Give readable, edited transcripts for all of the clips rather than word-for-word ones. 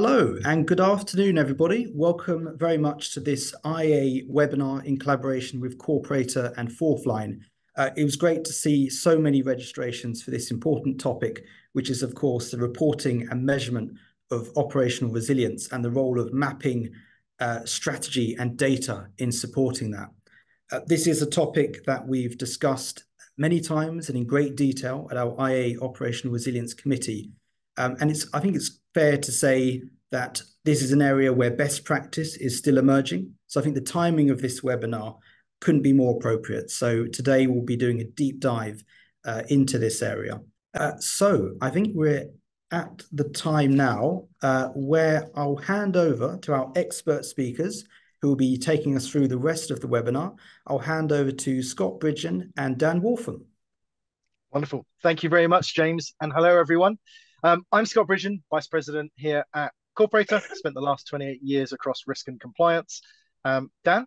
Hello and good afternoon, everybody. Welcome very much to this IA webinar in collaboration with Corporater and FourthLine. It was great to see so many registrations for this important topic, which is, of course, the reporting and measurement of operational resilience and the role of mapping, strategy and data in supporting that. This is a topic that we've discussed many times and in great detail at our IA Operational Resilience Committee. And I think it's fair to say that this is an area where best practice is still emerging. So I think the timing of this webinar couldn't be more appropriate. So today we'll be doing a deep dive into this area. So I think we're at the time now where I'll hand over to our expert speakers who will be taking us through the rest of the webinar. I'll hand over to Scott Bridgen and Dan Waltham. Wonderful. Thank you very much, James. And hello, everyone. I'm Scott Bridgen, Vice President here at Corporater. Spent the last 28 years across risk and compliance. Dan?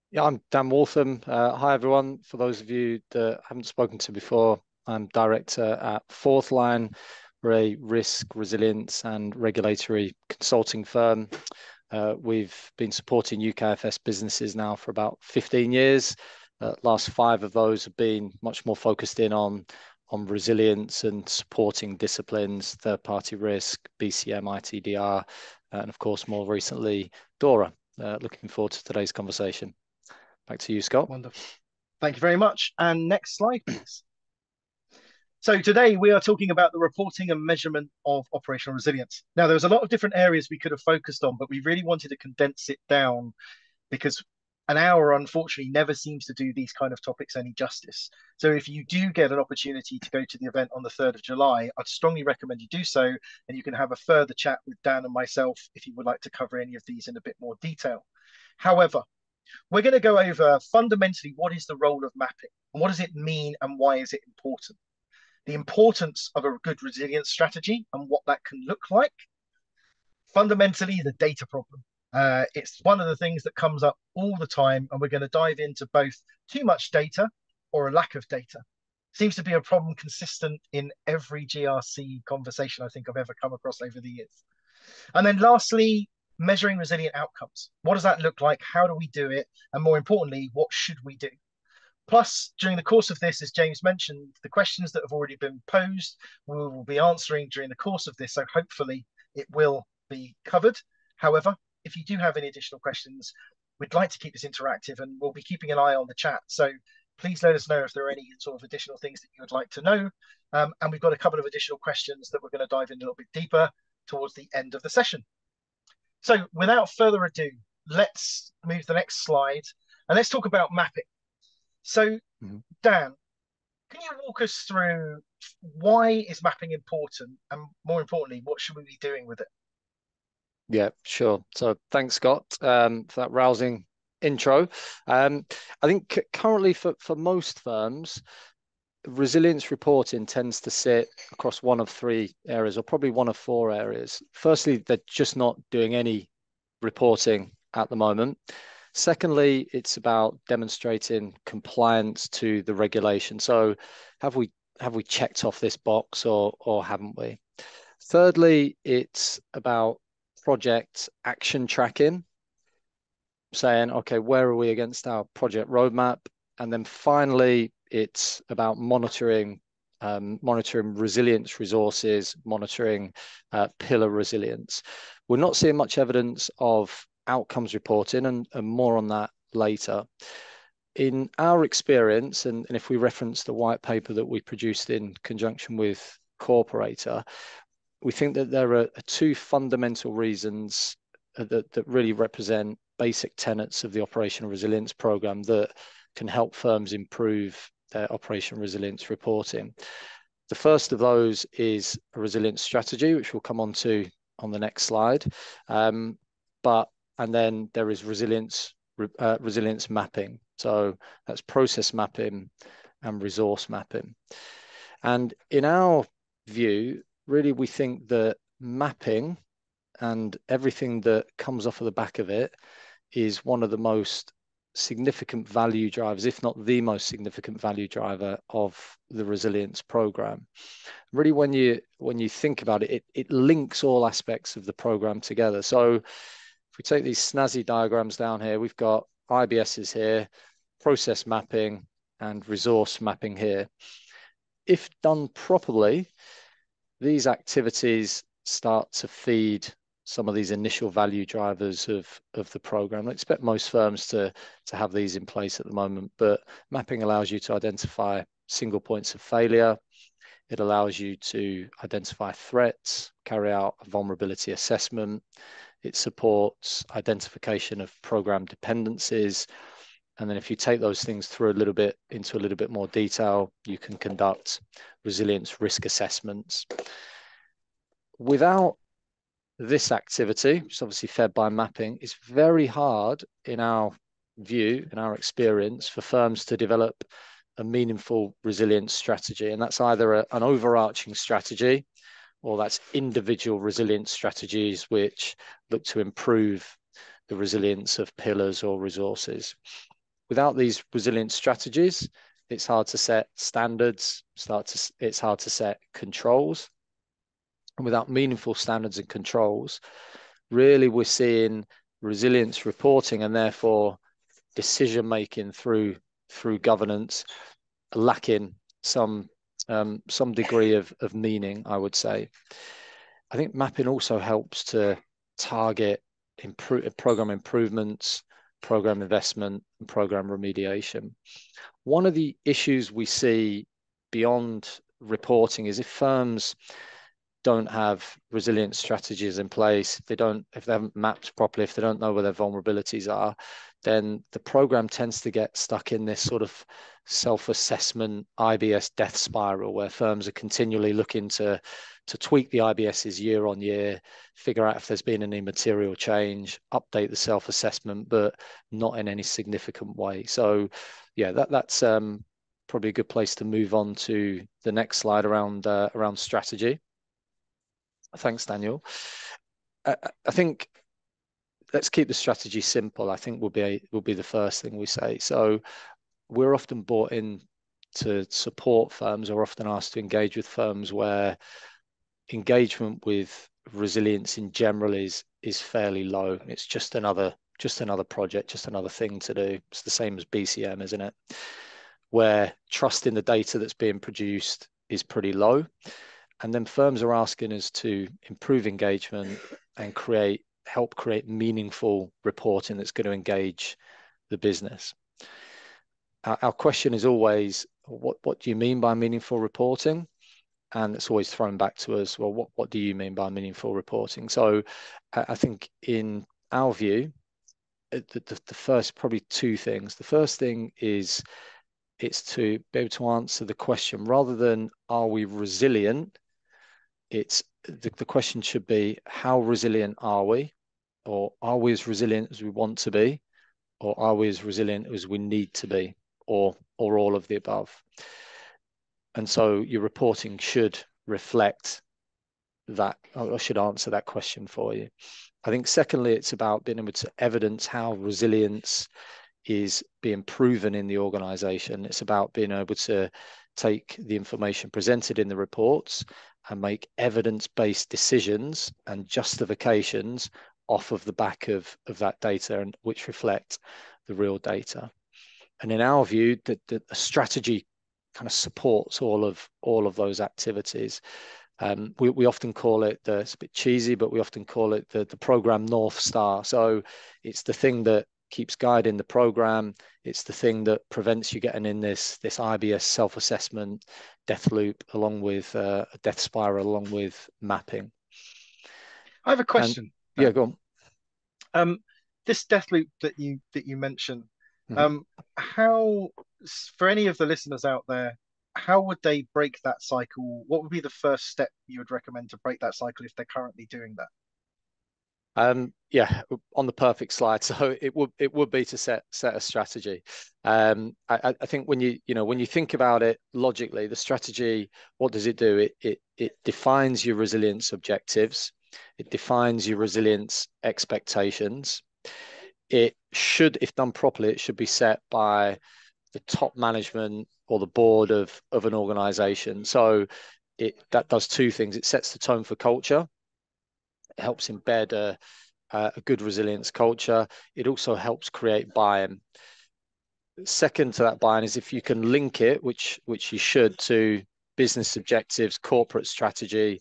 Yeah, I'm Dan Waltham. Hi, everyone. For those of you that I haven't spoken to before, I'm Director at FourthLine. We're a risk, resilience and regulatory consulting firm. We've been supporting UKFS businesses now for about 15 years. Last 5 of those have been much more focused in on resilience and supporting disciplines, third-party risk, BCM, ITDR, and of course, more recently, DORA. Looking forward to today's conversation. Back to you, Scott. Wonderful. Thank you very much. And next slide, please. So today we are talking about the reporting and measurement of operational resilience. Now, there was a lot of different areas we could have focused on, but we really wanted to condense it down because an hour, unfortunately, never seems to do these kind of topics any justice. So if you do get an opportunity to go to the event on the 3rd of July, I'd strongly recommend you do so, and you can have a further chat with Dan and myself if you would like to cover any of these in a bit more detail. However, we're going to go over fundamentally what is the role of mapping, and what does it mean, and why is it important? The importance of a good resilience strategy and what that can look like. Fundamentally, the data problem. It's one of the things that comes up all the time, and we're going to dive into both too much data or a lack of data. Seems to be a problem consistent in every GRC conversation I think I've ever come across over the years. And then lastly, measuring resilient outcomes. What does that look like? How do we do it? And more importantly, what should we do? Plus, during the course of this, as James mentioned, the questions that have already been posed, we will be answering during the course of this. So hopefully it will be covered. However, if you do have any additional questions, we'd like to keep this interactive and we'll be keeping an eye on the chat. So please let us know if there are any sort of additional things that you would like to know. And we've got a couple of additional questions that we're going to dive in a little bit deeper towards the end of the session. So without further ado, let's move to the next slide and let's talk about mapping. So Dan, can you walk us through why is mapping important and more importantly, what should we be doing with it? Yeah, sure. So thanks, Scott, for that rousing intro. I think currently for most firms, resilience reporting tends to sit across one of 3 areas, or probably one of 4 areas. Firstly, they're just not doing any reporting at the moment. Secondly, it's about demonstrating compliance to the regulation. So have we checked off this box or haven't we? Thirdly, it's about project action tracking, saying, okay, where are we against our project roadmap? And then finally, it's about monitoring resilience resources, monitoring pillar resilience. We're not seeing much evidence of outcomes reporting, and more on that later. In our experience, and if we reference the white paper that we produced in conjunction with Corporator, we think that there are 2 fundamental reasons that really represent basic tenets of the operational resilience program that can help firms improve their operational resilience reporting. The first of those is a resilience strategy, which we'll come on to on the next slide. And then there is resilience mapping. So that's process mapping and resource mapping. And in our view, really, we think that mapping and everything that comes off of the back of it is one of the most significant value drivers, if not the most significant value driver of the resilience program. Really, when you think about it, it links all aspects of the program together. So if we take these snazzy diagrams down here, we've got IBSs here, process mapping, and resource mapping here. If done properly, these activities start to feed some of these initial value drivers of the program. I expect most firms to have these in place at the moment, but mapping allows you to identify single points of failure. It allows you to identify threats, carry out a vulnerability assessment. It supports identification of program dependencies. And then if you take those things through into a little bit more detail, you can conduct resilience risk assessments. Without this activity, which is obviously fed by mapping, it's very hard in our view, in our experience, for firms to develop a meaningful resilience strategy. And that's either an overarching strategy, or that's individual resilience strategies which look to improve the resilience of pillars or resources. Without these resilience strategies, it's hard to set standards, it's hard to set controls. And without meaningful standards and controls, really we're seeing resilience reporting and therefore decision making through governance lacking some degree of meaning, I would say. I think mapping also helps to target program improvements, program investment, and program remediation. One of the issues we see beyond reporting is if firms don't have resilience strategies in place, if they haven't mapped properly, if they don't know where their vulnerabilities are, then the program tends to get stuck in this sort of self-assessment IBS death spiral where firms are continually looking to tweak the IBSs year on year, figure out if there's been any material change, update the self-assessment, but not in any significant way. So yeah, that's probably a good place to move on to the next slide around strategy. Thanks, Daniel. I think let's keep the strategy simple. I think will be the first thing we say. So we're often brought in to support firms, or often asked to engage with firms where engagement with resilience in general is fairly low. It's just another project, just another thing to do. It's the same as BCM, isn't it? Where trust in the data that's being produced is pretty low. And then firms are asking us to improve engagement and help create meaningful reporting that's going to engage the business. Our question is always, what do you mean by meaningful reporting? And it's always thrown back to us, well, what do you mean by meaningful reporting? So I think in our view, the first, probably two things. The first thing is it's to be able to answer the question, rather than are we resilient, it's the question should be, how resilient are we? Or are we as resilient as we want to be? Or are we as resilient as we need to be? Or all of the above. And so your reporting should reflect that, or should answer that question for you. I think secondly, it's about being able to evidence how resilience is being proven in the organization. It's about being able to take the information presented in the reports and make evidence-based decisions and justifications off of the back of that data, and which reflect the real data. And in our view, the strategy kind of supports all of those activities. We often call it, it's a bit cheesy, but we often call it the program North Star. So it's the thing that keeps guiding the program. It's the thing that prevents you getting in this IBS self-assessment death loop, along with a death spiral, along with mapping. I have a question. Yeah, go on. This death loop that you mentioned, how, for any of the listeners out there, how would they break that cycle? What would be the first step you would recommend to break that cycle if they're currently doing that? Yeah, on the perfect slide. So it would be to set a strategy. I think when you think about it logically, the strategy, what does it do? It defines your resilience objectives. It defines your resilience expectations. it should, if done properly, it should be set by the top management or the board of an organization. So that does two things. It sets the tone for culture. It helps embed a good resilience culture. It also helps create buy-in. Second to that buy-in is if you can link it, which you should, to business objectives, corporate strategy,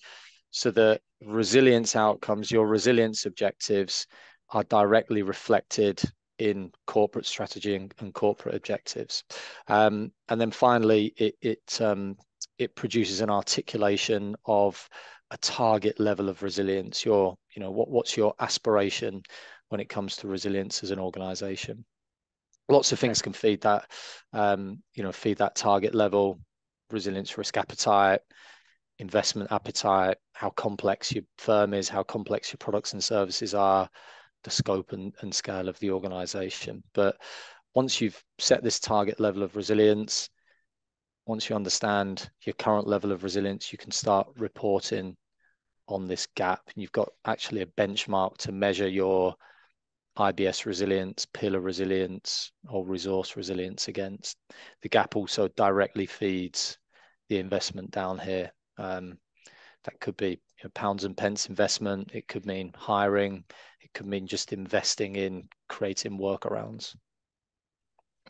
so that resilience outcomes, your resilience objectives, are directly reflected in corporate strategy and corporate objectives. And then finally, it produces an articulation of a target level of resilience. What's your aspiration when it comes to resilience as an organization? Lots of things can feed that, feed that target level: resilience, risk appetite, investment appetite, how complex your firm is, how complex your products and services are, the scope and scale of the organization. But once you've set this target level of resilience, once you understand your current level of resilience, you can start reporting on this gap, and you've got actually a benchmark to measure your IBS resilience, pillar resilience, or resource resilience against. The gap also directly feeds the investment down here. That could be pounds and pence investment. It could mean hiring. It could mean just investing in creating workarounds.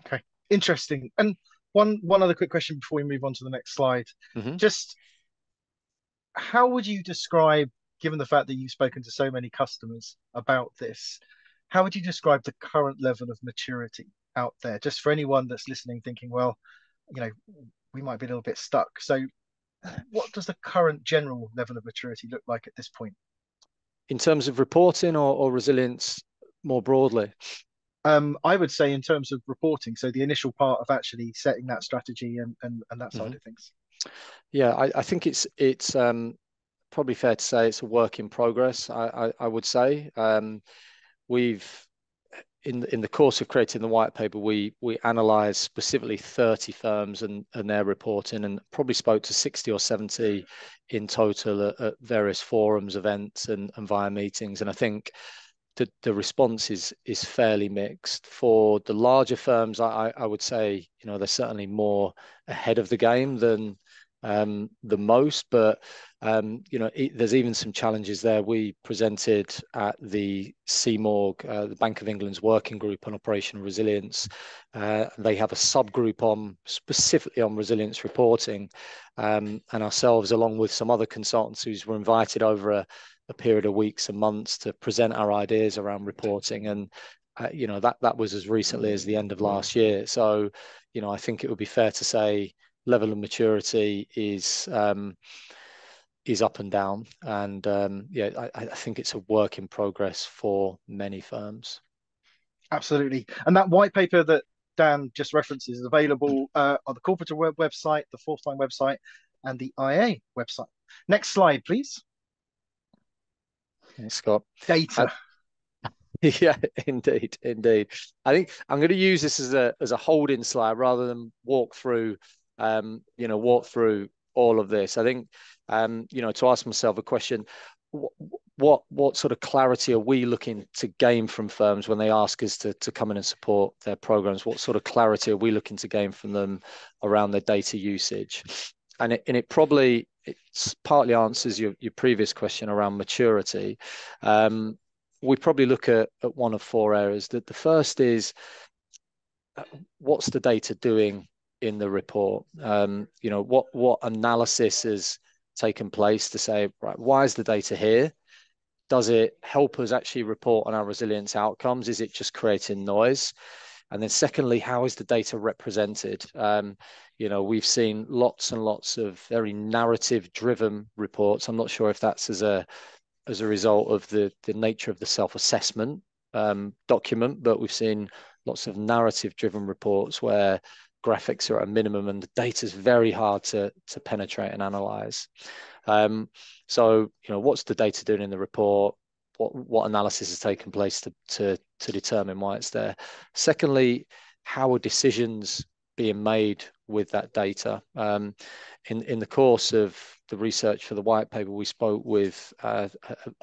Okay, interesting. And one other quick question before we move on to the next slide. Mm-hmm. Just how would you describe, given the fact that you've spoken to so many customers about this, how would you describe the current level of maturity out there? Just for anyone that's listening, thinking, well, we might be a little bit stuck. So what does the current general level of maturity look like at this point? In terms of reporting or resilience more broadly? I would say in terms of reporting, so the initial part of actually setting that strategy and that side of things. Yeah, I think it's probably fair to say it's a work in progress. I would say we've in the course of creating the white paper, we analysed specifically 30 firms and their reporting, and probably spoke to 60 or 70 in total at various forums, events, and via meetings. And I think the response is fairly mixed. For the larger firms, I would say they're certainly more ahead of the game than most, but there's even some challenges there. We presented at the CMORG, the Bank of England's working group on operational resilience. They have a subgroup specifically on resilience reporting, and ourselves, along with some other consultancies, were invited over a period of weeks and months to present our ideas around reporting. And that was as recently as the end of last year. So I think it would be fair to say level of maturity is up and down, and I think it's a work in progress for many firms. Absolutely. And that white paper that Dan just references is available on the Corporater website, the FourthLine website, and the IA website. Next slide, please. Thanks, Scott. Data. Yeah, indeed. I think I'm going to use this as a holding slide rather than walk through all of this. I think to ask myself a question: what sort of clarity are we looking to gain from firms when they ask us to come in and support their programs? What sort of clarity are we looking to gain from them around their data usage? And it probably partly answers your previous question around maturity. We probably look at one of four areas. The first is, what's the data doing in the report? What analysis has taken place to say, right, why is the data here? Does it help us actually report on our resilience outcomes? Is it just creating noise? And then secondly, how is the data represented? We've seen lots and lots of very narrative-driven reports. I'm not sure if that's as a result of the nature of the self-assessment document, but we've seen lots of narrative-driven reports where graphics are at a minimum and the data is very hard to penetrate and analyze. So, what's the data doing in the report? What analysis has taken place to determine why it's there? Secondly, how are decisions being made with that data? In the course of the research for the white paper, we spoke with a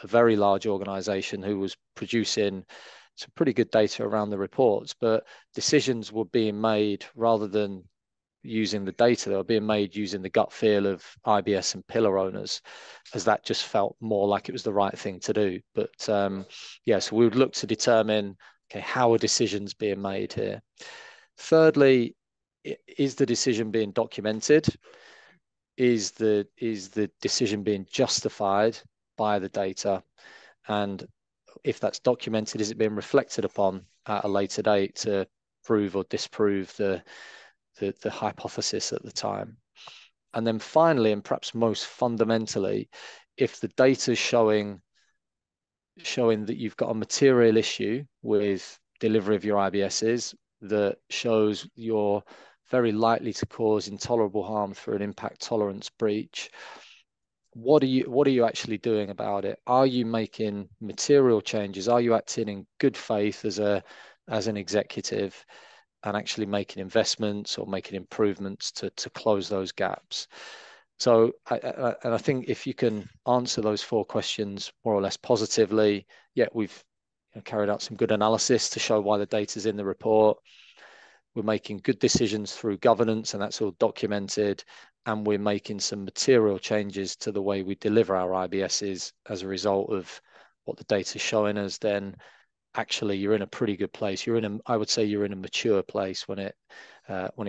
very large organization who was producing some pretty good data around the reports, but decisions were being made rather than using the data, they were being made using the gut feel of IBS and pillar owners, as that just felt more like it was the right thing to do. But yeah, so we would look to determine, okay, how are decisions being made here? Thirdly, is the decision being documented? Is the decision being justified by the data? And if that's documented, is it being reflected upon at a later date to prove or disprove the hypothesis at the time? And then finally, and perhaps most fundamentally, if the data is showing that you've got a material issue with delivery of your IBSs that shows you're very likely to cause intolerable harm through an impact tolerance breach, what are you actually doing about it? Are you making material changes? Are you acting in good faith as an executive and actually making investments or making improvements to close those gaps? So I think if you can answer those 4 questions more or less positively, yeah, we've carried out some good analysis to show why the data's in the report. We're making good decisions through governance, and that's all documented. And we're making some material changes to the way we deliver our IBSs as a result of what the data is showing us. Then actually you're in a pretty good place. I would say you're in a mature place when it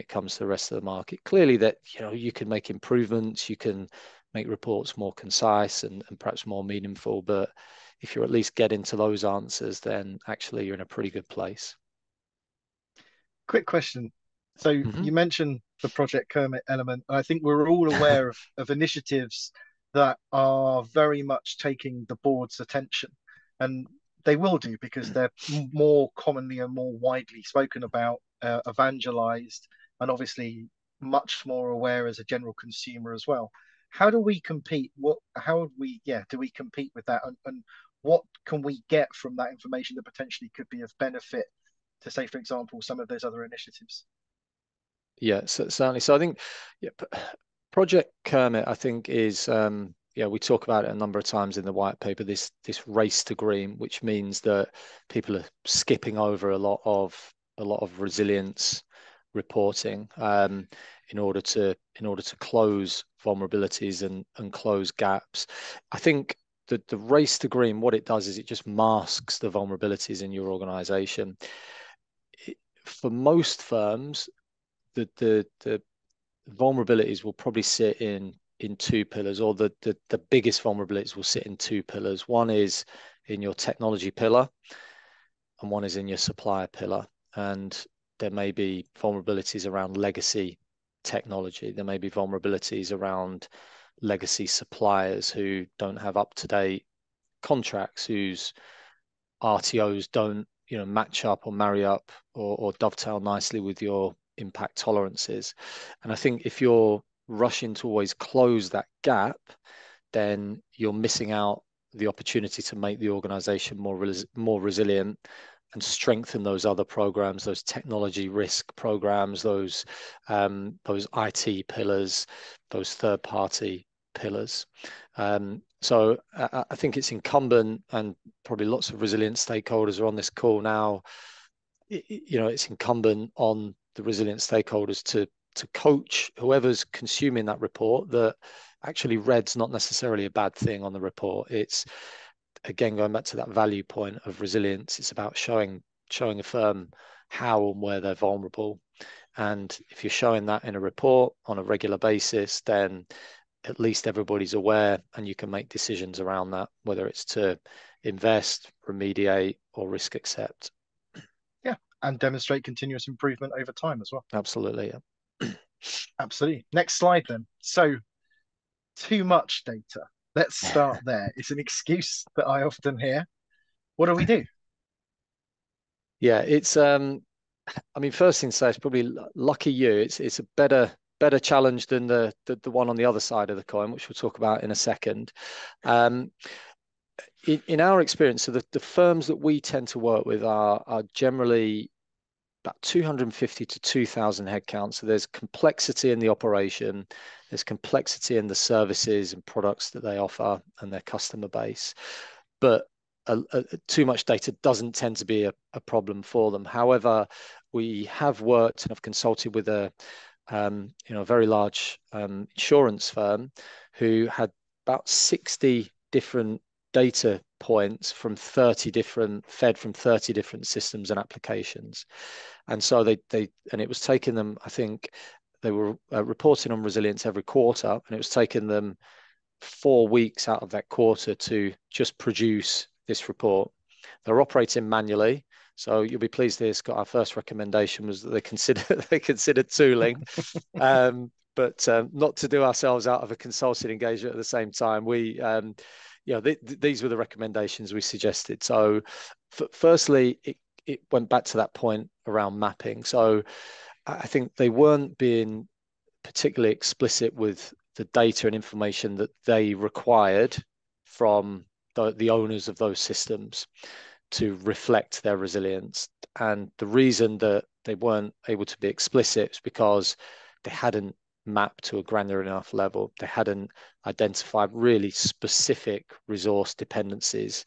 comes to the rest of the market. Clearly that, you can make improvements, you can make reports more concise and perhaps more meaningful, but if you're at least getting to those answers, then actually you're in a pretty good place. Quick question. So you mentioned the Project Kermit element, and I think we're all aware of initiatives that are very much taking the board's attention, and they will do because they're more commonly and more widely spoken about, evangelized, and obviously much more aware as a general consumer as well. How do we compete? Do we compete with that? And what can we get from that information that potentially could be of benefit to, say, for example, some of those other initiatives? Yeah, certainly. So I think Project Kermit, I think, is we talk about it a number of times in the white paper, this race to green, which means that people are skipping over a lot of resilience reporting in order to close vulnerabilities and close gaps. I think that the race to green, what it does is it just masks the vulnerabilities in your organization. For most firms, the vulnerabilities will probably sit in 2 pillars, or the biggest vulnerabilities will sit in 2 pillars. One is in your technology pillar, and one is in your supplier pillar. And there may be vulnerabilities around legacy technology. There may be vulnerabilities around legacy suppliers who don't have up-to-date contracts, whose RTOs don't match up or marry up or dovetail nicely with your impact tolerances. And I think if you're rushing to always close that gap, then you're missing out the opportunity to make the organization more resilient and strengthen those other programs, those technology risk programs, those IT pillars, those third-party pillars. So I think it's incumbent, and probably lots of resilient stakeholders are on this call now. It's incumbent on the resilient stakeholders to coach whoever's consuming that report that actually red's not necessarily a bad thing on the report. It's, again, going back to that value point of resilience, it's about showing a firm how and where they're vulnerable. And if you're showing that in a report on a regular basis, then at least everybody's aware and you can make decisions around that, whether it's to invest, remediate, or risk accept. Yeah, and demonstrate continuous improvement over time as well. Absolutely, yeah. Absolutely. Next slide then. So, too much data. Let's start there. It's an excuse that I often hear. What do we do? Yeah, it's first thing to say, it's probably lucky you. It's a better challenge than the one on the other side of the coin, which we'll talk about in a second. In our experience, so the firms that we tend to work with are generally about 250 to 2,000 headcount. So there's complexity in the operation, there's complexity in the services and products that they offer and their customer base. But too much data doesn't tend to be a problem for them. However, we have worked and have consulted with a very large insurance firm who had about 60 different data points from 30 different systems and applications. And so it was taking them, I think they were reporting on resilience every quarter, and it was taking them 4 weeks out of that quarter to just produce this report. They're operating manually. So you'll be pleased to hear, Scott, our first recommendation was that they considered tooling, but not to do ourselves out of a consulting engagement at the same time. These were the recommendations we suggested. So firstly, it went back to that point around mapping. So I think they weren't being particularly explicit with the data and information that they required from the owners of those systems to reflect their resilience. And the reason that they weren't able to be explicit is because they hadn't mapped to a granular enough level. They hadn't identified really specific resource dependencies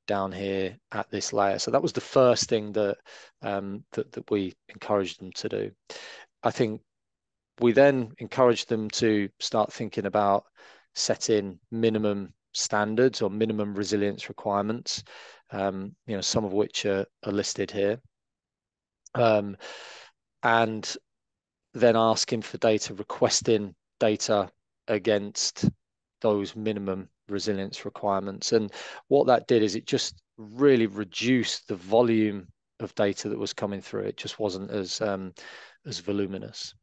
down here at this layer. So that was the first thing that we encouraged them to do. I think we then encouraged them to start thinking about setting minimum standards or minimum resilience requirements, some of which are listed here, and then asking for data, requesting data against those minimum resilience requirements. And what that did is it just really reduced the volume of data that was coming through. It just wasn't as voluminous.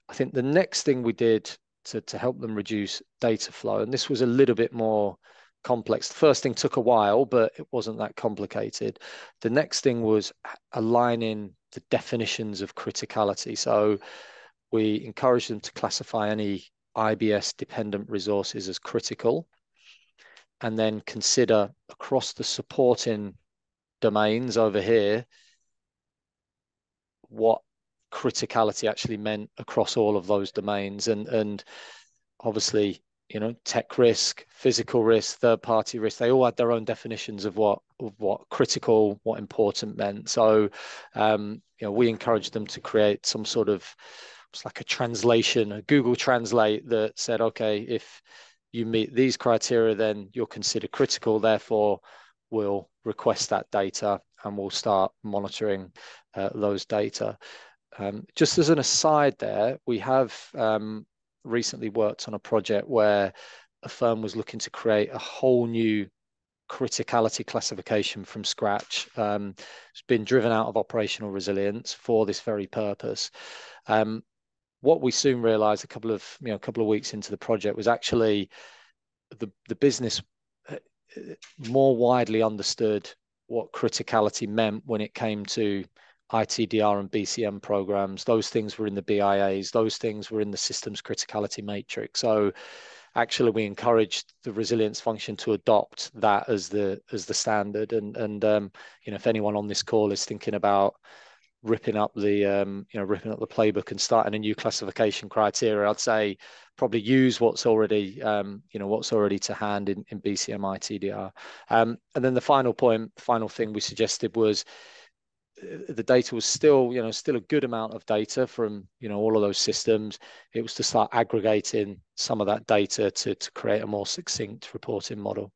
I think the next thing we did to help them reduce data flow, and this was a little bit more complex. The first thing took a while, but it wasn't that complicated. The next thing was aligning the definitions of criticality. So we encouraged them to classify any IBS dependent resources as critical, and then consider across the supporting domains over here what criticality actually meant across all of those domains. And obviously, tech risk, physical risk, third-party risk, they all had their own definitions of what critical, what important meant. So, we encouraged them to create some sort of, it's like a translation, a Google Translate that said, okay, if you meet these criteria, then you're considered critical. Therefore, we'll request that data and we'll start monitoring those data. Just as an aside there, we have recently worked on a project where a firm was looking to create a whole new criticality classification from scratch. It's been driven out of operational resilience for this very purpose. What we soon realized a couple of weeks into the project was actually the business more widely understood what criticality meant when it came to ITDR and BCM programs. Those things were in the BIAs, those things were in the systems criticality matrix. So actually we encouraged the resilience function to adopt that as the standard. And if anyone on this call is thinking about ripping up the playbook and starting a new classification criteria, I'd say probably use what's already to hand in BCM ITDR. And then the final thing we suggested was the data was still a good amount of data from all of those systems. It was to start aggregating some of that data to create a more succinct reporting model.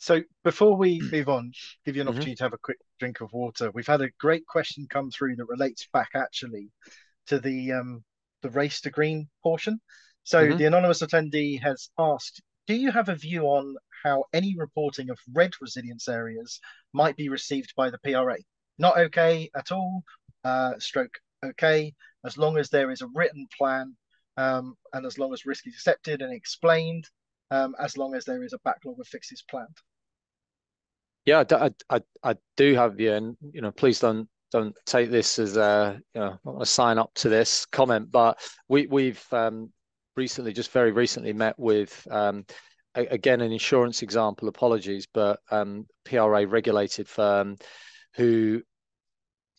So before we move on, give you an opportunity to have a quick drink of water. We've had a great question come through that relates back actually to the race to green portion. So the anonymous attendee has asked, do you have a view on how any reporting of red resilience areas might be received by the PRA? Not okay at all, stroke okay, as long as there is a written plan and as long as risk is accepted and explained, as long as there is a backlog of fixes planned. Yeah, I do have you, and please don't take this as a sign up to this comment, but we've very recently met with again an insurance example. Apologies, but PRA regulated firm who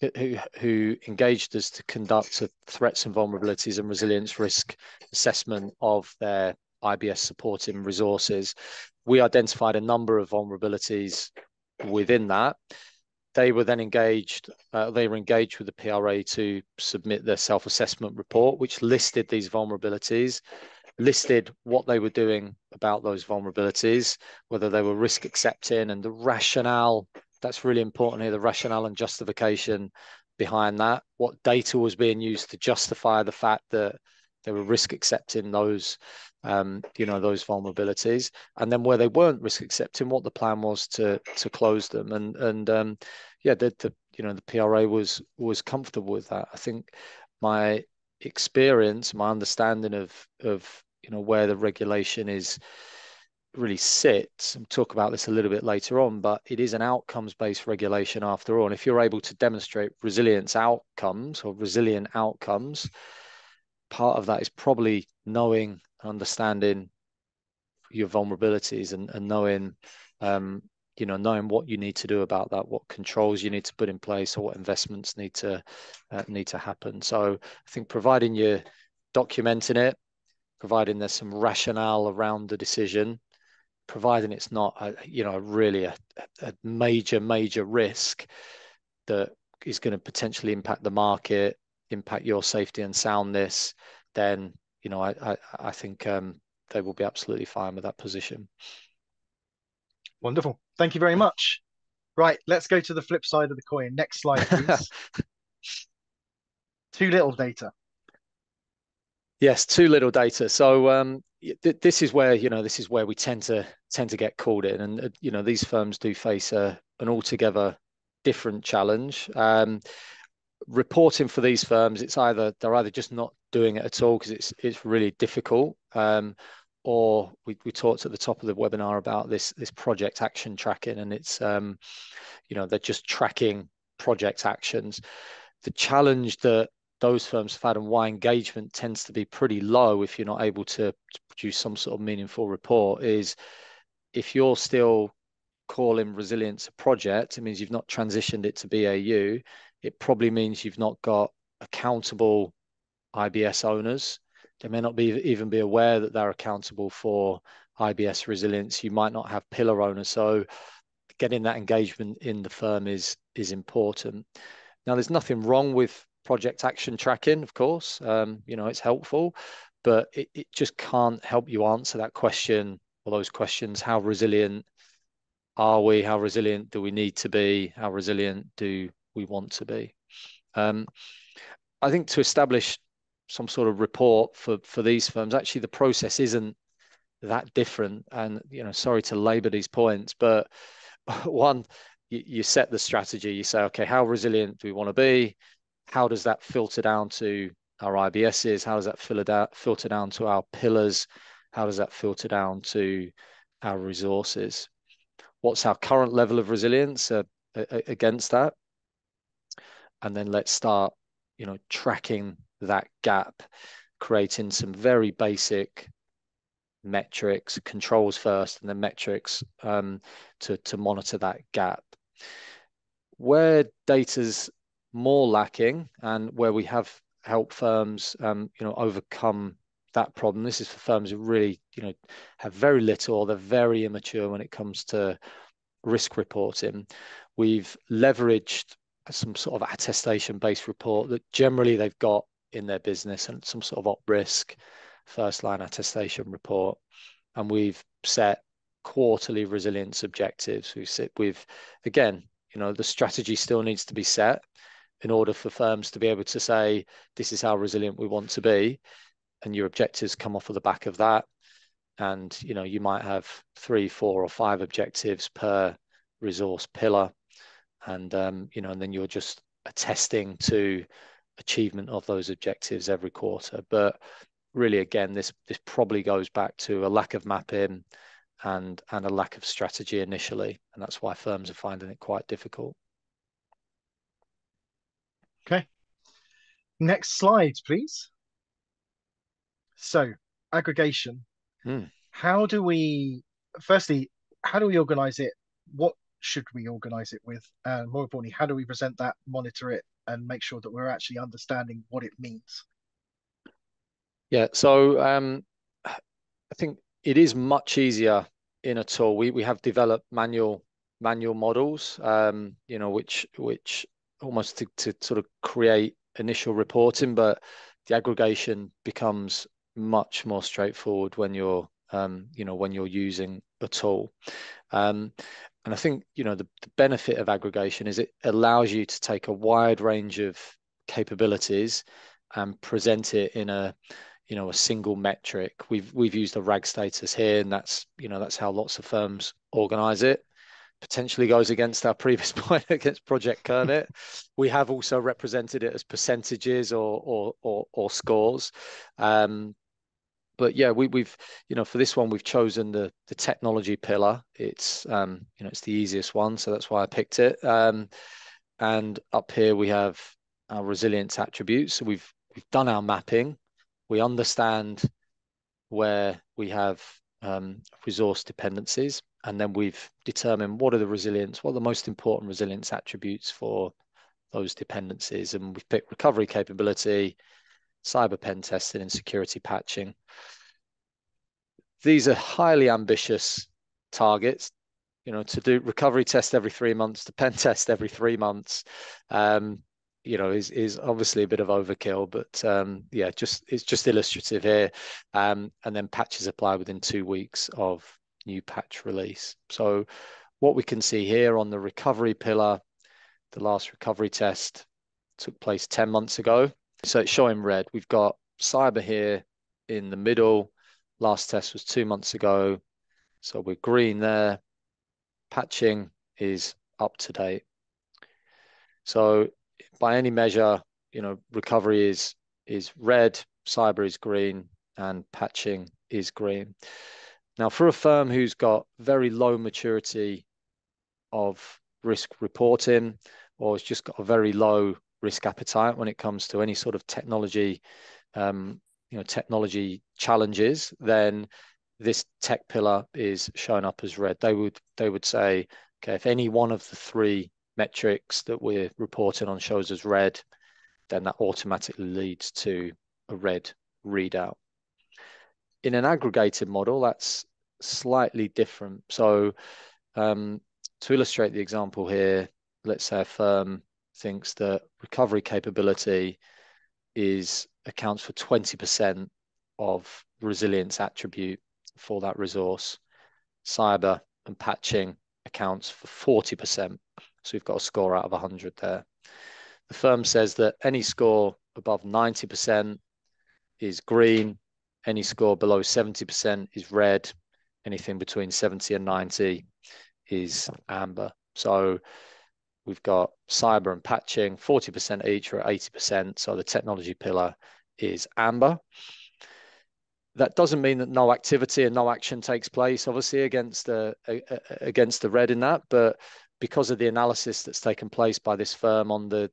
engaged us to conduct a threats and vulnerabilities and resilience risk assessment of their IBS supporting resources. we identified a number of vulnerabilities within that. They were then engaged, they were engaged with the PRA to submit their self-assessment report, which listed these vulnerabilities, listed what they were doing about those vulnerabilities, whether they were risk accepting, and the rationale. That's really important here, the rationale and justification behind that, what data was being used to justify the fact that they were risk accepting those, those vulnerabilities, and then where they weren't risk accepting, what the plan was to close them. The PRA was comfortable with that. I think my experience, my understanding of where the regulation is really sits, and talk about this a little bit later on, but it is an outcomes-based regulation after all. And if you're able to demonstrate resilient outcomes, part of that is probably knowing, understanding your vulnerabilities, and knowing, knowing what you need to do about that, what controls you need to put in place, or what investments need to happen. So I think providing you're documenting it, providing there's some rationale around the decision, providing it's not really a major risk that is going to potentially impact the market, impact your safety and soundness, then I think they will be absolutely fine with that position. Wonderful. Thank you very much. Right, let's go to the flip side of the coin. Next slide, please. Too little data. Yes, too little data. So this is where we tend to get called in, and these firms do face an altogether different challenge. Reporting for these firms, they're either just not doing it at all because it's really difficult, or we talked at the top of the webinar about this project action tracking, and it's they're just tracking project actions. The challenge that those firms have had, and why engagement tends to be pretty low if you're not able to produce some sort of meaningful report, is if you're still calling resilience a project, it means you've not transitioned it to BAU. It probably means you've not got accountable IBS owners. They may not even be aware that they're accountable for IBS resilience. You might not have pillar owners. So getting that engagement in the firm is important. Now, there's nothing wrong with project action tracking, of course. It's helpful, but it just can't help you answer that question, or those questions. How resilient are we? How resilient do we need to be? How resilient do we want to be? I think to establish some sort of report for these firms, actually the process isn't that different. And sorry to labor these points, but one, you set the strategy. You say, okay, how resilient do we want to be? How does that filter down to our IBSs? How does that filter down to our pillars? How does that filter down to our resources? What's our current level of resilience against that? And then let's start, tracking that gap, creating some very basic metrics, controls first, and then metrics to monitor that gap. Where data's more lacking, and where we have helped firms, overcome that problem. This is for firms who really, have very little, or they're very immature when it comes to risk reporting. We've leveraged some sort of attestation-based report that generally they've got in their business, and some sort of op risk first line attestation report. And we've set quarterly resilience objectives. We've again, the strategy still needs to be set in order for firms to be able to say, this is how resilient we want to be. And your objectives come off of the back of that. And, you might have 3, 4, or 5 objectives per resource pillar. And, and then you're just attesting to achievement of those objectives every quarter. But really, again, this probably goes back to a lack of mapping and a lack of strategy initially. And that's why firms are finding it quite difficult. Okay. Next slide, please. So, aggregation. How do we organize it? What should we organize it with? And more importantly, how do we present that, monitor it, and make sure that we're actually understanding what it means? Yeah, so I think it is much easier in a tool. We have developed manual models, which almost to sort of create initial reporting, but the aggregation becomes much more straightforward when you're when you're using a tool. And I think the benefit of aggregation is it allows you to take a wide range of capabilities and present it in a single metric. We've used a RAG status here, and that's how lots of firms organize it. Potentially goes against our previous point against Project Kernit. We have also represented it as percentages or scores. But yeah, we've for this one we've chosen the technology pillar. It's it's the easiest one, so that's why I picked it. And up here we have our resilience attributes. So we've done our mapping. We understand where we have resource dependencies, and then we've determined what are the most important resilience attributes for those dependencies. And we've picked recovery capability, cyber pen testing, and security patching. These are highly ambitious targets, to do recovery test every 3 months, to pen test every 3 months, is obviously a bit of overkill, but yeah, it's just illustrative here. And then patches apply within 2 weeks of new patch release. So what we can see here on the recovery pillar, the last recovery test took place 10 months ago. So it's showing red. We've got cyber here in the middle. Last test was 2 months ago. So we're green there. Patching is up to date. So by any measure, recovery is red, cyber is green, and patching is green. Now, for a firm who's got very low maturity of risk reporting, or has just got a very low risk appetite when it comes to any sort of technology, technology challenges, then this tech pillar is shown up as red. They would say, okay, if any one of the 3 metrics that we're reporting on shows as red, then that automatically leads to a red readout. In an aggregated model, that's slightly different. So to illustrate the example here, let's say a firm thinks that recovery capability accounts for 20% of resilience attribute for that resource. Cyber and patching accounts for 40%. So we've got a score out of 100 there. The firm says that any score above 90% is green, any score below 70% is red, anything between 70 and 90 is amber. So we've got cyber and patching, 40% each or 80%. So the technology pillar is amber. That doesn't mean that no activity and no action takes place, obviously, against the red in that, but because of the analysis that's taken place by this firm on the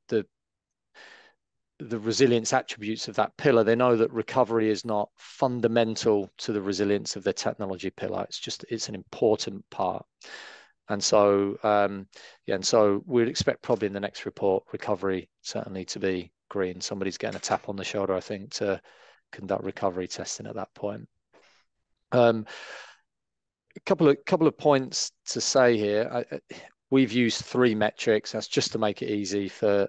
resilience attributes of that pillar, they know that recovery is not fundamental to the resilience of their technology pillar. It's an important part. And so, and so we'd expect probably in the next report, recovery certainly to be green. Somebody's getting a tap on the shoulder, I think, to conduct recovery testing at that point. A couple of points to say here. We've used 3 metrics. That's just to make it easy for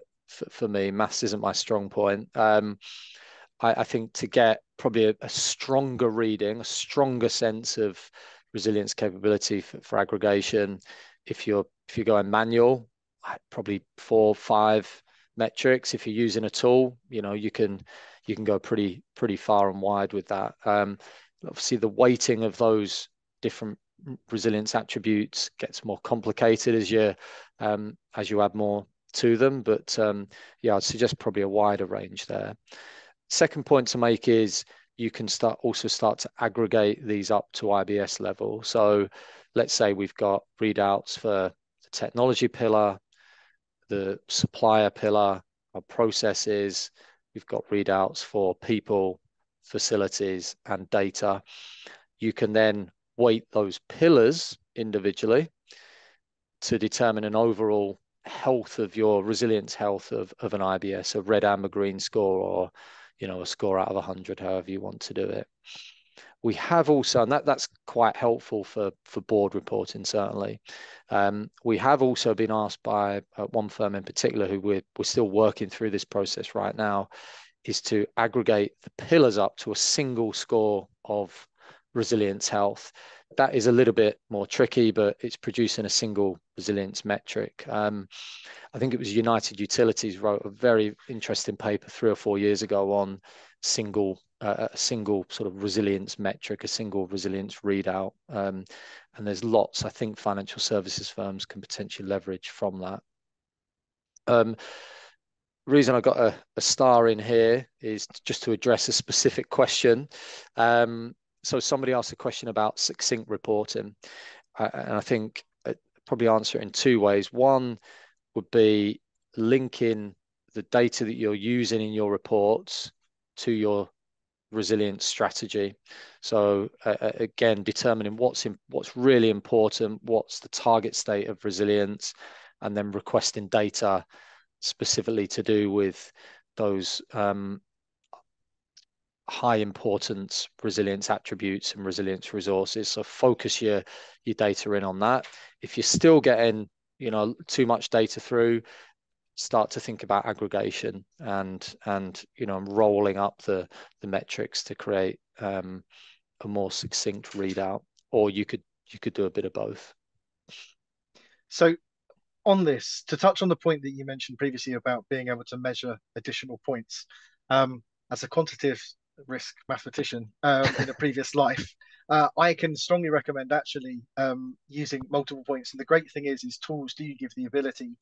me. Maths isn't my strong point. I think to get probably a stronger reading, a stronger sense of resilience capability for aggregation, if you're going manual, probably 4 or 5 metrics. If you're using a tool, you can go pretty far and wide with that. Obviously, the weighting of those different resilience attributes gets more complicated as you add more to them. But yeah, I'd suggest probably a wider range there. Second point to make is you can start to aggregate these up to IBS level. So let's say we've got readouts for the technology pillar, the supplier pillar, our processes. We've got readouts for people, facilities, and data. You can then weight those pillars individually to determine an overall health of your resilience health of an IBS, a red, amber, green score, or a score out of 100, however you want to do it. We have also, and that's quite helpful for board reporting, certainly. We have also been asked by one firm in particular, who we're still working through this process right now, is to aggregate the pillars up to a single score of resilience health. That is a little bit more tricky, but it's producing a single resilience metric. I think it was United Utilities wrote a very interesting paper 3 or 4 years ago on a single sort of resilience metric, a single resilience readout. And there's lots, I think, financial services firms can potentially leverage from that. Reason I got a star in here is just to address a specific question. So somebody asked a question about succinct reporting, and I think I'd probably answer it in 2 ways. One would be linking the data that you're using in your reports to your resilience strategy. So again, determining what's really important, what's the target state of resilience, and then requesting data specifically to do with those high importance resilience attributes and resilience resources. So focus your data in on that. If you're still getting, too much data through, start to think about aggregation and rolling up the metrics to create a more succinct readout. Or you could do a bit of both. So on this, to touch on the point that you mentioned previously about being able to measure additional points, as a quantitative risk mathematician in a previous life, I can strongly recommend actually using multiple points. And the great thing is tools do give the ability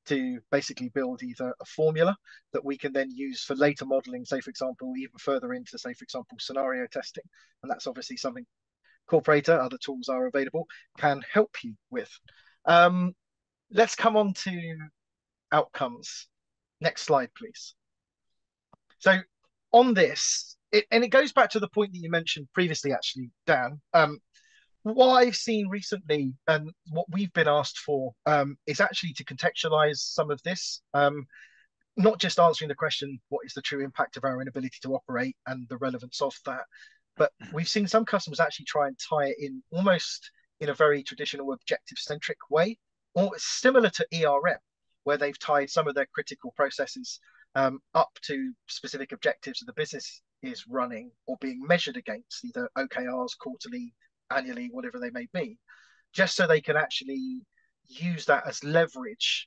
to basically build either a formula that we can then use for later modeling, say, for example, even further into, say, for example, scenario testing. And that's obviously something Corporator, other tools are available, can help you with. Let's come on to outcomes. Next slide, please. So on this, and it goes back to the point that you mentioned previously, actually, Dan. What I've seen recently and what we've been asked for is actually to contextualize some of this, not just answering the question, what is the true impact of our inability to operate and the relevance of that, but we've seen some customers actually try and tie it in almost in a very traditional objective-centric way, or similar to ERM, where they've tied some of their critical processes up to specific objectives that the business is running or being measured against, either OKRs, quarterly, annually, whatever they may be, just so they can actually use that as leverage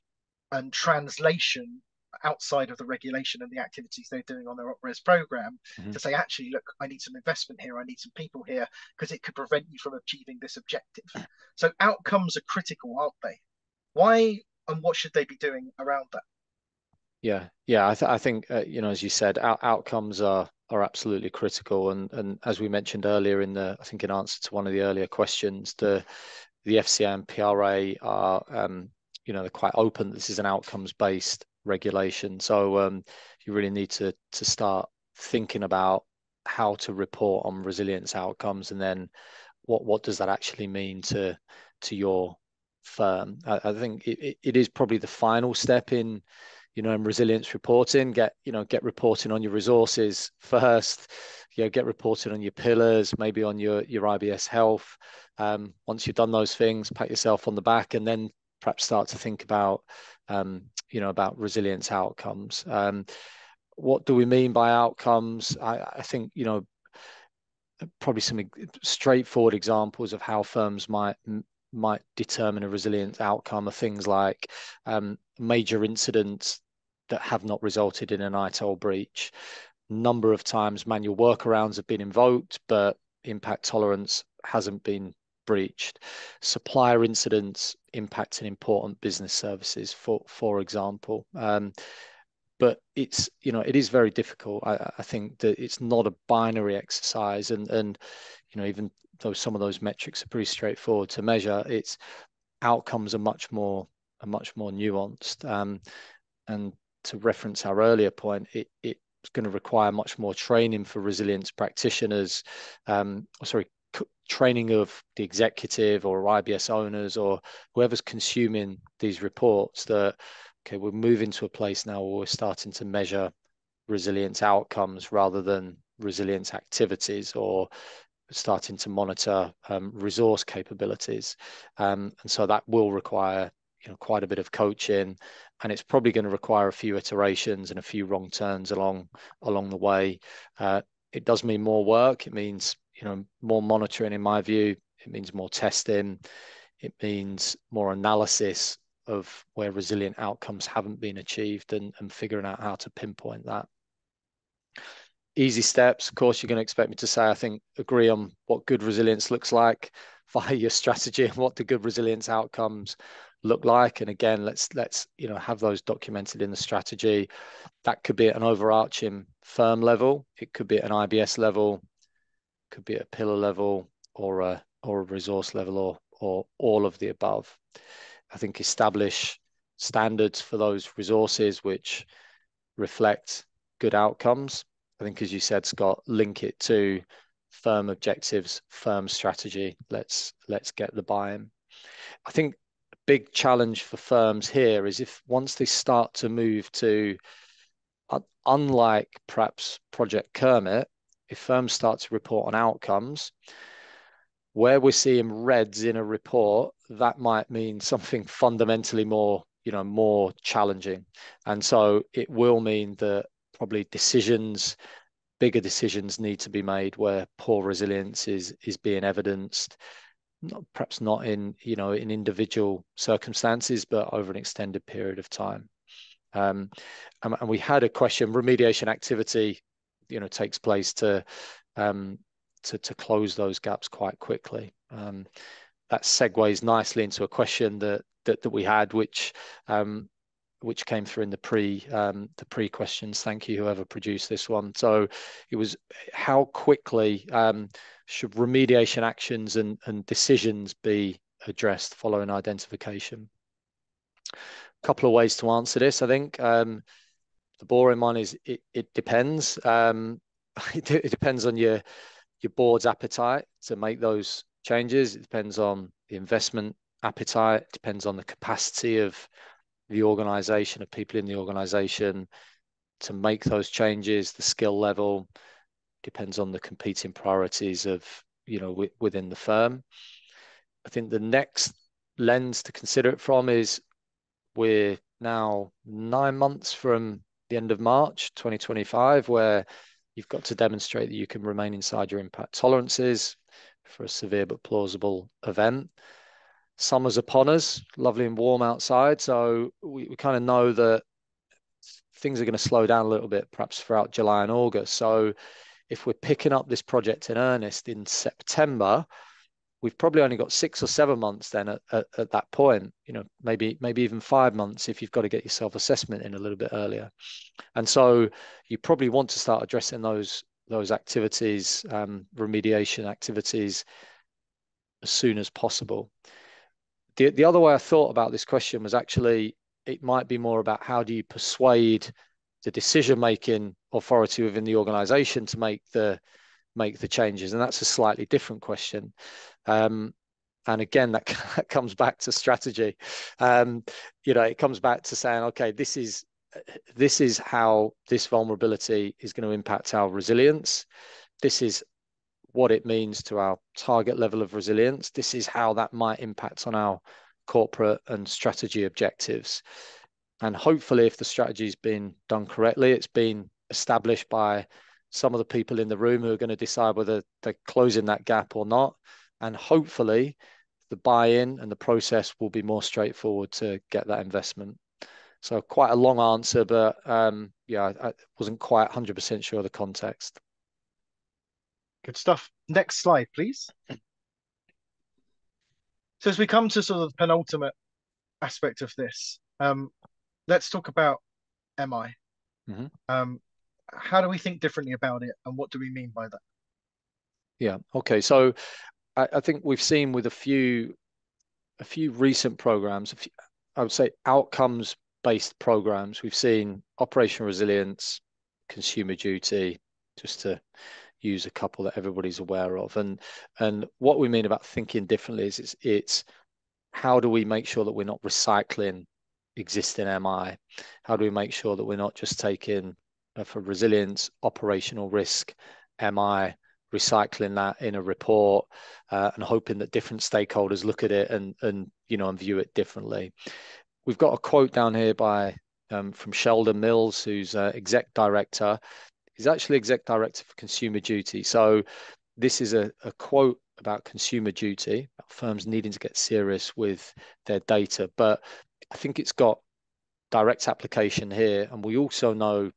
and translation outside of the regulation and the activities they're doing on their OpRes program to say, actually, look, I need some investment here, I need some people here, because it could prevent you from achieving this objective. So outcomes are critical, aren't they? Why and what should they be doing around that? Yeah. I think as you said, outcomes are absolutely critical, and as we mentioned earlier in answer to one of the earlier questions, the FCA and PRA are they're quite open. This is an outcomes based regulation, so you really need to start thinking about how to report on resilience outcomes, and then what does that actually mean to your firm. I think it is probably the final step in resilience reporting. Get reporting on your resources first, get reporting on your pillars, maybe on your IBS health. Once you've done those things, pat yourself on the back, and then perhaps start to think about about resilience outcomes. What do we mean by outcomes? I think probably some straightforward examples of how firms might determine a resilient outcome are things like major incidents that have not resulted in an ITIL breach. Number of times manual workarounds have been invoked, but impact tolerance hasn't been breached. Supplier incidents impacting important business services, for example. But it is very difficult. I think that it's not a binary exercise, and even though some of those metrics are pretty straightforward to measure, its outcomes are much more nuanced. And to reference our earlier point, it's going to require much more training for resilience practitioners. Training of the executive or IBS owners or whoever's consuming these reports that, okay, we're moving to a place now where we're starting to measure resilience outcomes rather than resilience activities, or starting to monitor resource capabilities, and so that will require quite a bit of coaching, and it's probably going to require a few iterations and a few wrong turns along the way. It does mean more work. It means more monitoring, in my view. It means more testing. It means more analysis of where resilient outcomes haven't been achieved and figuring out how to pinpoint that. Easy steps, of course, you're going to expect me to say, I think, agree on what good resilience looks like via your strategy and what the good resilience outcomes look like. And again, let's have those documented in the strategy. That could be at an overarching firm level. It could be at an IBS level, could be at a pillar level, or a resource level, or all of the above. I think establish standards for those resources which reflect good outcomes. I think, as you said, Scott, link it to firm objectives, firm strategy. Let's get the buy-in. I think a big challenge for firms here is if once they start to move to, unlike perhaps Project Kermit, if firms start to report on outcomes, where we're seeing reds in a report, that might mean something fundamentally more challenging. And so it will mean that probably bigger decisions need to be made where poor resilience is being evidenced, perhaps not in individual circumstances, but over an extended period of time. And we had a question: remediation activity, takes place to close those gaps quite quickly. That segues nicely into a question that we had, which came through in the pre questions. Thank you, whoever produced this one. So it was, how quickly should remediation actions and decisions be addressed following identification? A couple of ways to answer this, I think. The boring one is it depends. It depends on your board's appetite to make those changes. It depends on the investment appetite. It depends on the capacity of the organization, of people in the organization to make those changes, the skill level. Depends on the competing priorities of within the firm. I think the next lens to consider it from is, we're now 9 months from the end of March 2025, where you've got to demonstrate that you can remain inside your impact tolerances for a severe but plausible event. Summer's upon us, lovely and warm outside, so we kind of know that things are going to slow down a little bit, perhaps throughout July and August. So if we're picking up this project in earnest in September, we've probably only got 6 or 7 months then at that point, maybe even 5 months if you've got to get your self-assessment in a little bit earlier. And so you probably want to start addressing those activities, remediation activities, as soon as possible. The other way I thought about this question was, actually, it might be more about how do you persuade the decision-making authority within the organization to make the changes, and that's a slightly different question. And again, that comes back to strategy. It comes back to saying, okay, this is how this vulnerability is going to impact our resilience. This is what it means to our target level of resilience. This is how that might impact on our corporate and strategy objectives. And hopefully, if the strategy has been done correctly, it's been established by some of the people in the room who are going to decide whether they're closing that gap or not. And hopefully the buy-in and the process will be more straightforward to get that investment. So quite a long answer, but I wasn't quite 100% sure of the context. Good stuff. Next slide, please. So as we come to sort of the penultimate aspect of this, let's talk about MI. Mm-hmm. How do we think differently about it, and what do we mean by that? Yeah. Okay. So I think we've seen with a few recent programs, I would say outcomes-based programs. We've seen operational resilience, consumer duty, just to use a couple that everybody's aware of. And what we mean about thinking differently is it's how do we make sure that we're not recycling existing MI? How do we make sure that we're not just taking for resilience, operational risk, MI, recycling that in a report and hoping that different stakeholders look at it and view it differently. We've got a quote down here by from Sheldon Mills, who's exec director. He's actually exec director for Consumer Duty. So this is a quote about consumer duty, about firms needing to get serious with their data. But I think it's got direct application here. And we also know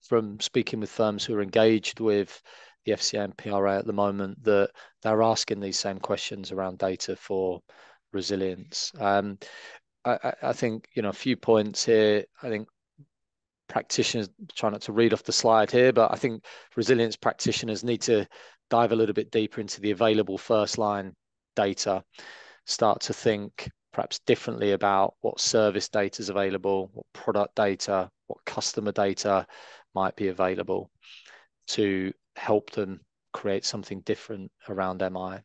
from speaking with firms who are engaged with the FCA and PRA at the moment that they're asking these same questions around data for resilience. I think, a few points here. I think practitioners, try not to read off the slide here, but I think resilience practitioners need to dive a little bit deeper into the available first line data, start to think perhaps differently about what service data is available, what product data, what customer data might be available to help them create something different around MI.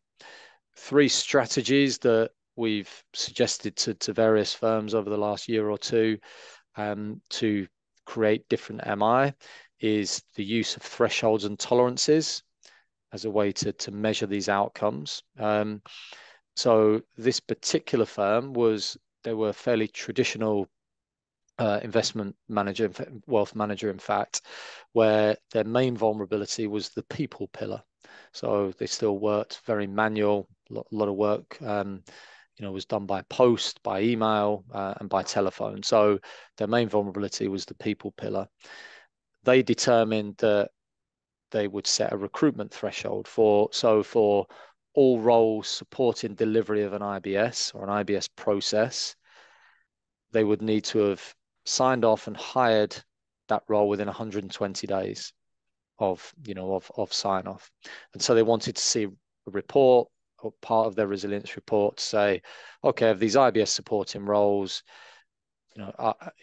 3 strategies that we've suggested to various firms over the last year or two to create different MI is the use of thresholds and tolerances as a way to measure these outcomes. So this particular firm they were fairly traditional investment manager, wealth manager, in fact, where their main vulnerability was the people pillar. So they still worked very manual, a lot of work, was done by post, by email, and by telephone. So their main vulnerability was the people pillar. They determined that they would set a recruitment threshold for all roles supporting delivery of an IBS or an IBS process. They would need to have signed off and hired that role within 120 days of sign off. And so they wanted to see a report or part of their resilience report to say, okay, of these IBS supporting roles,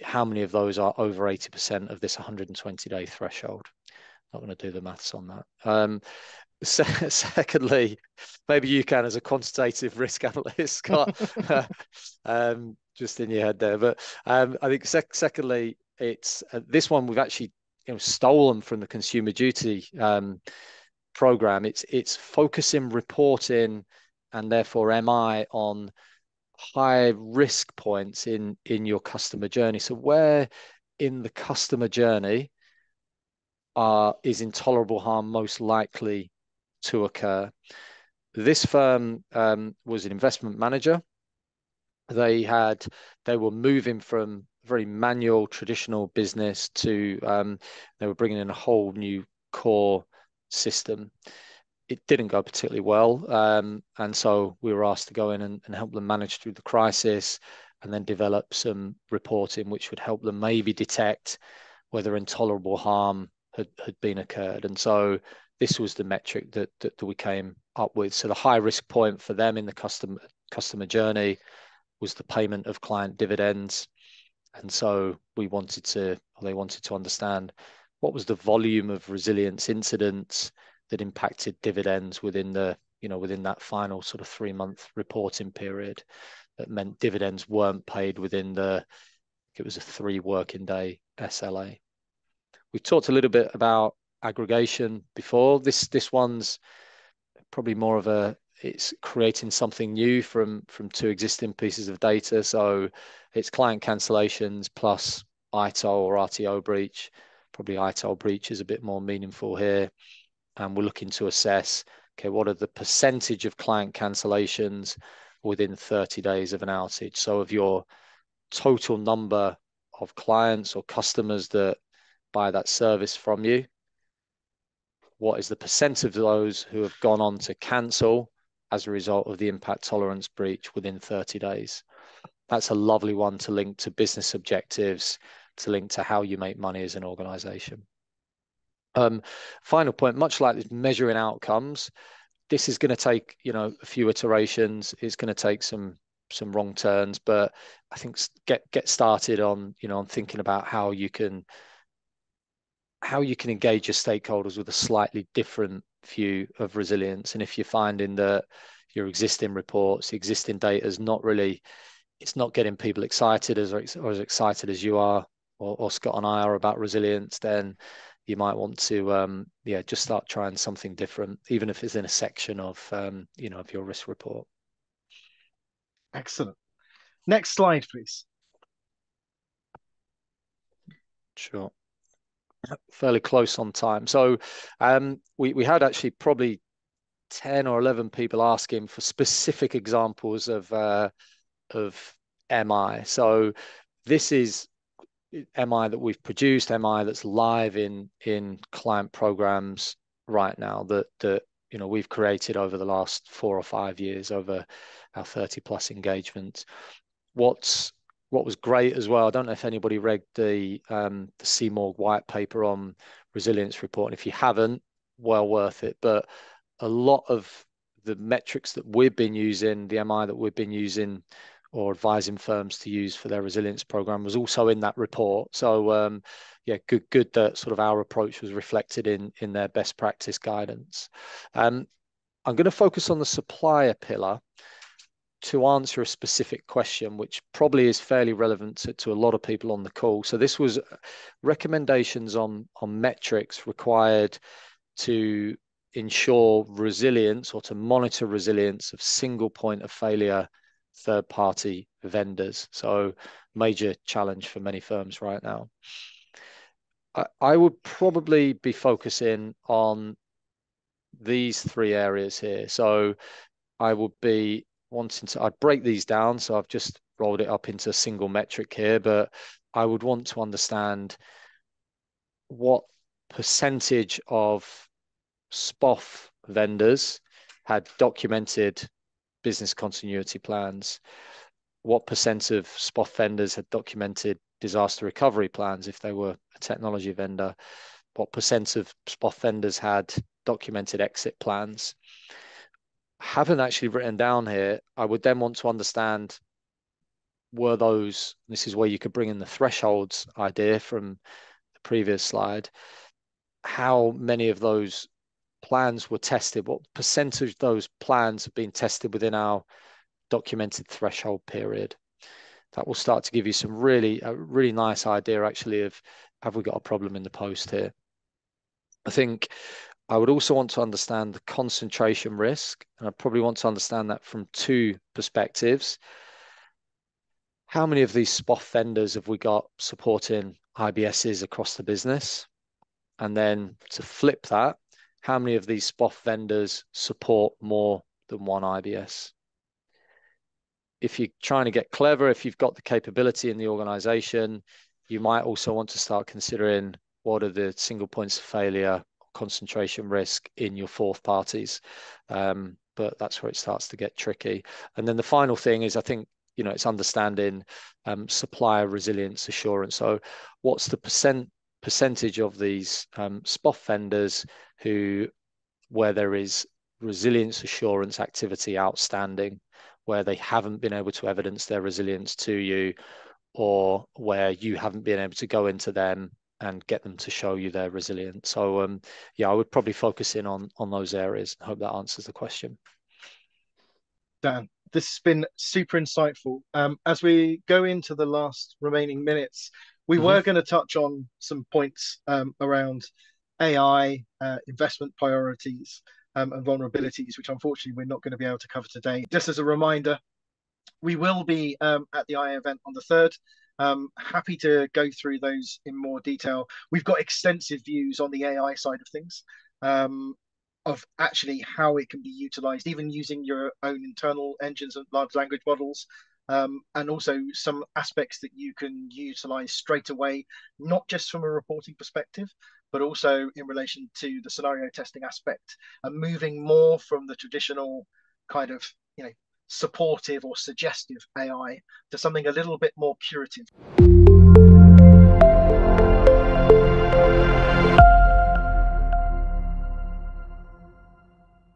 how many of those are over 80% of this 120-day threshold? Not going to do the maths on that. Secondly, maybe you can, as a quantitative risk analyst, Scott, just in your head there. But I think secondly, it's this one we've actually stolen from the Consumer Duty program. It's focusing reporting and therefore MI on high risk points in your customer journey. So where in the customer journey is intolerable harm most likely to occur? This firm was an investment manager. They were moving from very manual, traditional business to they were bringing in a whole new core system. It didn't go particularly well, and so we were asked to go in and help them manage through the crisis, and then develop some reporting which would help them maybe detect whether intolerable harm had been occurred. And so this was the metric that we came up with. So the high risk point for them in the customer journey was the payment of client dividends. And so they wanted to understand what was the volume of resilience incidents that impacted dividends within that final sort of 3-month reporting period. That meant dividends weren't paid within it was a 3 working day SLA. We've talked a little bit about aggregation before. This one's probably more of it's creating something new from 2 existing pieces of data. So it's client cancellations plus ITOL or RTO breach. Probably ITOL breach is a bit more meaningful here. And we're looking to assess, okay, what are the percentage of client cancellations within 30 days of an outage? So of your total number of clients or customers that buy that service from you, what is the percent of those who have gone on to cancel as a result of the impact tolerance breach within 30 days? That's a lovely one to link to business objectives, to link to how you make money as an organization. Final point, much like this measuring outcomes, this is going to take a few iterations. It's going to take some wrong turns, but I think get started on on thinking about how you can engage your stakeholders with a slightly different view of resilience. And if you're finding that your existing reports, existing data is not getting people excited or as excited as you are or Scott and I are about resilience, then you might want to just start trying something different, even if it's in a section of of your risk report. Excellent. Next slide, please. Sure. Fairly close on time. So we had actually probably 10 or 11 people asking for specific examples of MI. So this is MI that we've produced, MI that's live in client programs right now that we've created over the last 4 or 5 years, over our 30 plus engagements. What was great as well, I don't know if anybody read the Seymour white paper on resilience report, and if you haven't, well worth it. But a lot of the metrics that we've been using, the MI that we've been using or advising firms to use for their resilience program was also in that report. So good that sort of our approach was reflected in their best practice guidance. I'm going to focus on the supplier pillar to answer a specific question, which probably is fairly relevant to a lot of people on the call. So this was recommendations on metrics required to ensure resilience or to monitor resilience of single point of failure third-party vendors. So major challenge for many firms right now. I would probably be focusing on these 3 areas here. So I would be I'd break these down. So I've just rolled it up into a single metric here, but I would want to understand what percentage of SPOF vendors had documented business continuity plans, what percent of SPOF vendors had documented disaster recovery plans if they were a technology vendor, what percent of SPOF vendors had documented exit plans. Haven't actually written down here. I would then want to understand, were those, this is where you could bring in the thresholds idea from the previous slide, how many of those plans were tested, what percentage of those plans have been tested within our documented threshold period. That will start to give you a really nice idea actually of, have we got a problem in the post here? I think I would also want to understand the concentration risk, and I probably want to understand that from 2 perspectives. How many of these SPOF vendors have we got supporting IBSs across the business? And then to flip that, how many of these SPOF vendors support more than one IBS? If you're trying to get clever, if you've got the capability in the organization, you might also want to start considering what are the single points of failure, concentration risk in your 4th parties. But that's where it starts to get tricky. And then the final thing is, I think, it's understanding supplier resilience assurance. So what's the percentage of these SPOF vendors where there is resilience assurance activity outstanding, where they haven't been able to evidence their resilience to you, or where you haven't been able to go into them and get them to show you their resilience. So I would probably focus in on those areas. I hope that answers the question. Dan, this has been super insightful. As we go into the last remaining minutes, we were going to touch on some points around AI, investment priorities, and vulnerabilities, which unfortunately we're not going to be able to cover today. Just as a reminder, we will be at the IA event on the 3rd. Happy to go through those in more detail. We've got extensive views on the AI side of things, of actually how it can be utilized, even using your own internal engines and large language models, and also some aspects that you can utilize straight away, not just from a reporting perspective, but also in relation to the scenario testing aspect, and moving more from the traditional kind of, supportive or suggestive AI to something a little bit more curative.